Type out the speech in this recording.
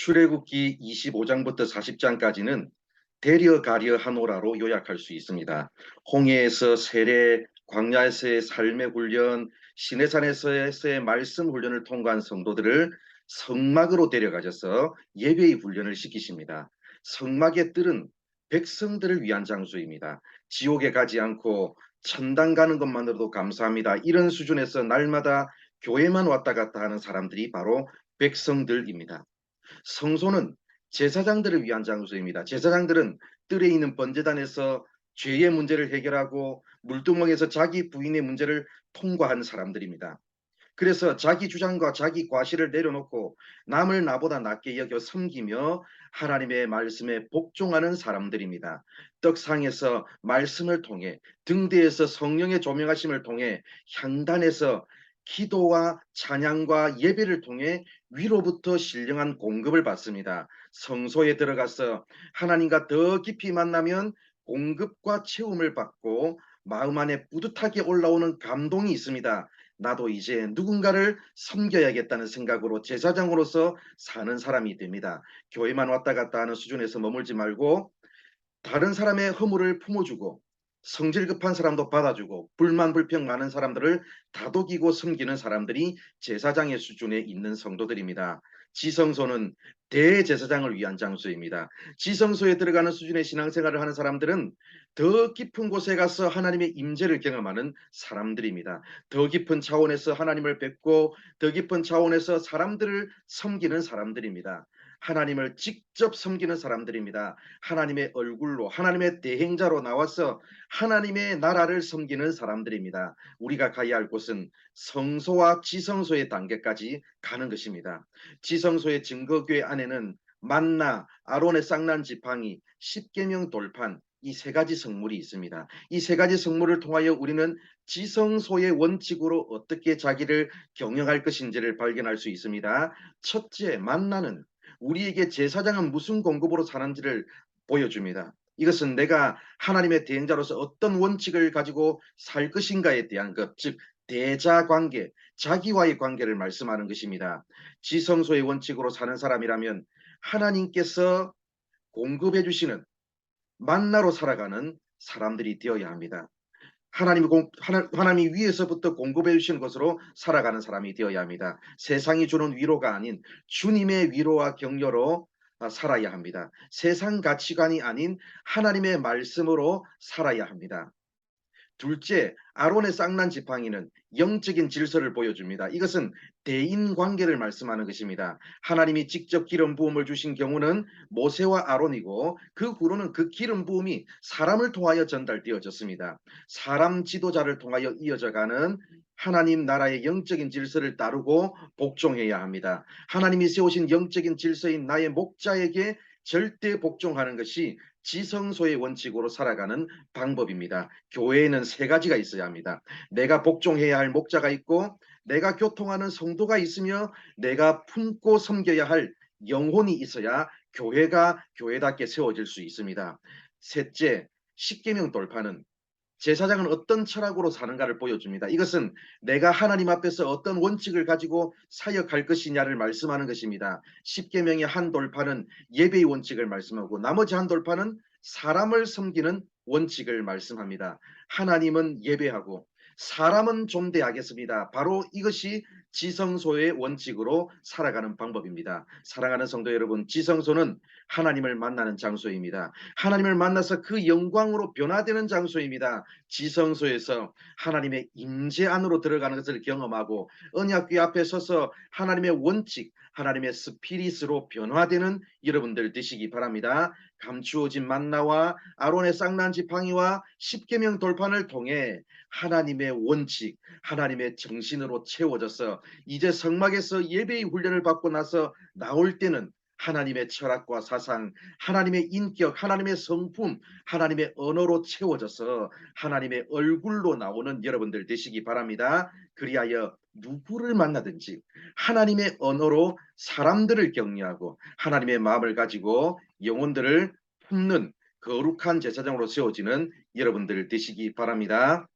출애굽기 25장부터 40장까지는 대려 가려 하노라로 요약할 수 있습니다. 홍해에서 세례, 광야에서의 삶의 훈련, 시내산에서의 말씀 훈련을 통과한 성도들을 성막으로 데려가셔서 예배의 훈련을 시키십니다. 성막의 뜰은 백성들을 위한 장소입니다. 지옥에 가지 않고 천당 가는 것만으로도 감사합니다. 이런 수준에서 날마다 교회만 왔다 갔다 하는 사람들이 바로 백성들입니다. 성소는 제사장들을 위한 장소입니다. 제사장들은 뜰에 있는 번제단에서 죄의 문제를 해결하고 물두멍에서 자기 부인의 문제를 통과한 사람들입니다. 그래서 자기 주장과 자기 과실을 내려놓고 남을 나보다 낫게 여겨 섬기며 하나님의 말씀에 복종하는 사람들입니다. 떡상에서 말씀을 통해, 등대에서 성령의 조명하심을 통해, 향단에서 기도와 찬양과 예배를 통해 위로부터 신령한 공급을 받습니다. 성소에 들어가서 하나님과 더 깊이 만나면 공급과 채움을 받고 마음 안에 뿌듯하게 올라오는 감동이 있습니다. 나도 이제 누군가를 섬겨야겠다는 생각으로 제사장으로서 사는 사람이 됩니다. 교회만 왔다 갔다 하는 수준에서 머물지 말고 다른 사람의 허물을 품어주고 성질 급한 사람도 받아주고 불만 불평 많은 사람들을 다독이고 섬기는 사람들이 제사장의 수준에 있는 성도들입니다. 지성소는 대제사장을 위한 장소입니다. 지성소에 들어가는 수준의 신앙생활을 하는 사람들은 더 깊은 곳에 가서 하나님의 임재를 경험하는 사람들입니다. 더 깊은 차원에서 하나님을 뵙고 더 깊은 차원에서 사람들을 섬기는 사람들입니다. 하나님을 직접 섬기는 사람들입니다. 하나님의 얼굴로 하나님의 대행자로 나와서 하나님의 나라를 섬기는 사람들입니다. 우리가 가야 할 곳은 성소와 지성소의 단계까지 가는 것입니다. 지성소의 증거교회 안에는 만나, 아론의 쌍난 지팡이, 십계명 돌판, 이 세 가지 성물이 있습니다. 이 세 가지 성물을 통하여 우리는 지성소의 원칙으로 어떻게 자기를 경영할 것인지를 발견할 수 있습니다. 첫째, 만나는 우리에게 제사장은 무슨 공급으로 사는지를 보여줍니다. 이것은 내가 하나님의 대행자로서 어떤 원칙을 가지고 살 것인가에 대한 것, 즉 대자 관계, 자기와의 관계를 말씀하는 것입니다. 지성소의 원칙으로 사는 사람이라면 하나님께서 공급해 주시는 만나로 살아가는 사람들이 되어야 합니다. 하나님이 위에서부터 공급해 주시는 것으로 살아가는 사람이 되어야 합니다. 세상이 주는 위로가 아닌 주님의 위로와 격려로 살아야 합니다. 세상 가치관이 아닌 하나님의 말씀으로 살아야 합니다. 둘째, 아론의 쌍난 지팡이는 영적인 질서를 보여줍니다. 이것은 대인 관계를 말씀하는 것입니다. 하나님이 직접 기름 부음을 주신 경우는 모세와 아론이고 그 후로는 그 기름 부음이 사람을 통하여 전달되어졌습니다. 사람 지도자를 통하여 이어져가는 하나님 나라의 영적인 질서를 따르고 복종해야 합니다. 하나님이 세우신 영적인 질서인 나의 목자에게 절대 복종하는 것이 지성소의 원칙으로 살아가는 방법입니다. 교회에는 세 가지가 있어야 합니다. 내가 복종해야 할 목자가 있고 내가 교통하는 성도가 있으며 내가 품고 섬겨야 할 영혼이 있어야 교회가 교회답게 세워질 수 있습니다. 셋째, 십계명 돌파는 제사장은 어떤 철학으로 사는가를 보여줍니다. 이것은 내가 하나님 앞에서 어떤 원칙을 가지고 사역할 것이냐를 말씀하는 것입니다. 십계명의 한 돌파는 예배의 원칙을 말씀하고 나머지 한 돌파는 사람을 섬기는 원칙을 말씀합니다. 하나님은 예배하고 사람은 존대하겠습니다. 바로 이것이 지성소의 원칙으로 살아가는 방법입니다. 사랑하는 성도 여러분, 지성소는 하나님을 만나는 장소입니다. 하나님을 만나서 그 영광으로 변화되는 장소입니다. 지성소에서 하나님의 임재 안으로 들어가는 것을 경험하고 언약궤 앞에 서서 하나님의 원칙, 하나님의 스피릿으로 변화되는 여러분들 되시기 바랍니다. 감추어진 만나와 아론의 쌍난 지팡이와 십계명 돌판을 통해 하나님의 원칙, 하나님의 정신으로 채워져서 이제 성막에서 예배의 훈련을 받고 나서 나올 때는 하나님의 철학과 사상, 하나님의 인격, 하나님의 성품, 하나님의 언어로 채워져서 하나님의 얼굴로 나오는 여러분들 되시기 바랍니다. 그리하여 누구를 만나든지 하나님의 언어로 사람들을 격려하고 하나님의 마음을 가지고 영혼들을 품는 거룩한 제사장으로 세워지는 여러분들 되시기 바랍니다.